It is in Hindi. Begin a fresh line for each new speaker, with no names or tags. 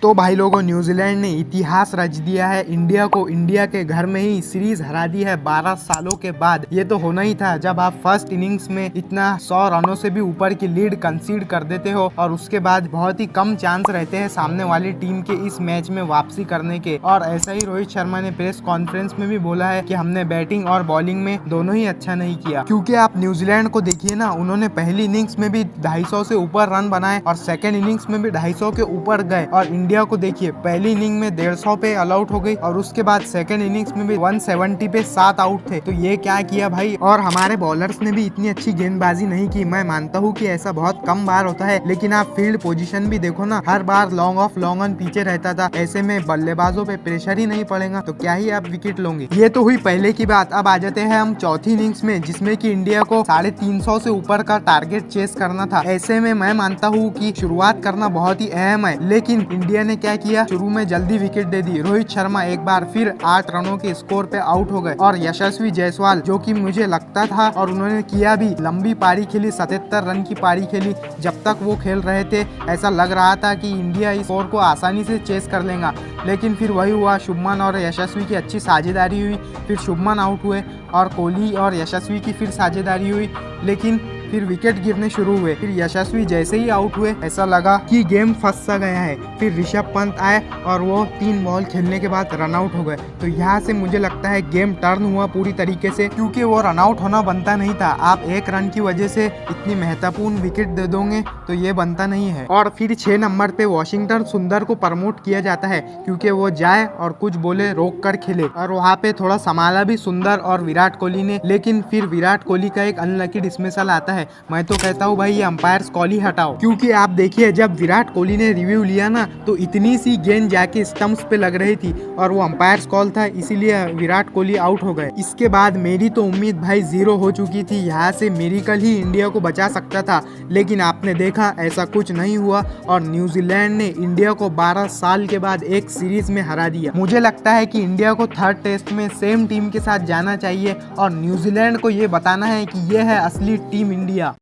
तो भाई लोगों, न्यूजीलैंड ने इतिहास रच दिया है। इंडिया को इंडिया के घर में ही सीरीज हरा दी है 12 सालों के बाद। ये तो होना ही था जब आप फर्स्ट इनिंग्स में इतना 100 रनों से भी ऊपर की लीड कंसीड कर देते हो और उसके बाद बहुत ही कम चांस रहते हैं सामने वाली टीम के इस मैच में वापसी करने के। और ऐसा ही रोहित शर्मा ने प्रेस कॉन्फ्रेंस में भी बोला है कि हमने बैटिंग और बॉलिंग में दोनों ही अच्छा नहीं किया। क्योंकि आप न्यूजीलैंड को देखिए ना, उन्होंने पहली इनिंग्स में भी 250 से ऊपर रन बनाए और सेकेंड इनिंग्स में भी 250 के ऊपर गए। और इंडिया को देखिए, पहली इनिंग में 150 पे ऑल आउट हो गई और उसके बाद सेकंड इनिंग्स में भी 170 पे 7 आउट थे। तो ये क्या किया भाई। और हमारे बॉलर्स ने भी इतनी अच्छी गेंदबाजी नहीं की। मैं मानता हूँ कि ऐसा बहुत कम बार होता है, लेकिन आप फील्ड पोजीशन भी देखो ना, हर बार लॉन्ग ऑफ लॉन्ग ऑन पीछे रहता था। ऐसे में बल्लेबाजों पे प्रेशर ही नहीं पड़ेगा तो क्या ही आप विकेट लोगे। ये तो हुई पहले की बात। अब आ जाते हैं हम चौथी इनिंग्स में, जिसमें कि इंडिया को 350 से ऊपर का टारगेट चेस करना था। ऐसे में मैं मानता हूँ कि शुरुआत करना बहुत ही अहम है, लेकिन इंडिया ने क्या किया, शुरू में जल्दी विकेट दे दी। रोहित शर्मा एक बार फिर 8 रनों के स्कोर पे आउट हो गए और यशस्वी जायसवाल, जो कि मुझे लगता था और उन्होंने किया भी, लंबी पारी खेली, 77 रन की पारी खेली। जब तक वो खेल रहे थे ऐसा लग रहा था कि इंडिया इस स्कोर को आसानी से चेस कर लेगा, लेकिन फिर वही हुआ। शुभमन और यशस्वी की अच्छी साझेदारी हुई, फिर शुभमन आउट हुए और कोहली और यशस्वी की फिर साझेदारी हुई, लेकिन फिर विकेट गिरने शुरू हुए। फिर यशस्वी जैसे ही आउट हुए ऐसा लगा कि गेम फंस सा गया है। फिर ऋषभ पंत आए और वो 3 बॉल खेलने के बाद रन आउट हो गए। तो यहाँ से मुझे लगता है गेम टर्न हुआ पूरी तरीके से, क्योंकि वो रन आउट होना बनता नहीं था। आप 1 रन की वजह से इतनी महत्वपूर्ण विकेट दे दोगे तो ये बनता नहीं है। और फिर 6 नंबर पे वाशिंगटन सुंदर को प्रमोट किया जाता है, क्योंकि वो जाए और कुछ बोले रोक कर खेले, और वहाँ पे थोड़ा संभाला भी सुंदर और विराट कोहली ने। लेकिन फिर विराट कोहली का एक अनलकी डिसमिसल आता है। मैं तो कहता हूँ भाई, ये अंपायर्स कॉल ही हटाओ, क्योंकि आप देखिए जब विराट कोहली ने रिव्यू लिया ना, तो इतनी सी गेंद जाके स्टंप्स पे लग रही थी और वो अंपायर्स कॉल था, इसीलिए विराट कोहली आउट हो गए। इसके बाद मेरी तो उम्मीद भाई 0 हो चुकी थी। यहाँ से मेरिकल ही इंडिया को बचा सकता था, लेकिन आपने देखा ऐसा कुछ नहीं हुआ और न्यूजीलैंड ने इंडिया को 12 साल के बाद एक सीरीज में हरा दिया। मुझे लगता है कि इंडिया को थर्ड टेस्ट में सेम टीम के साथ जाना चाहिए और न्यूजीलैंड को ये बताना है कि ये है असली टीम इंडिया।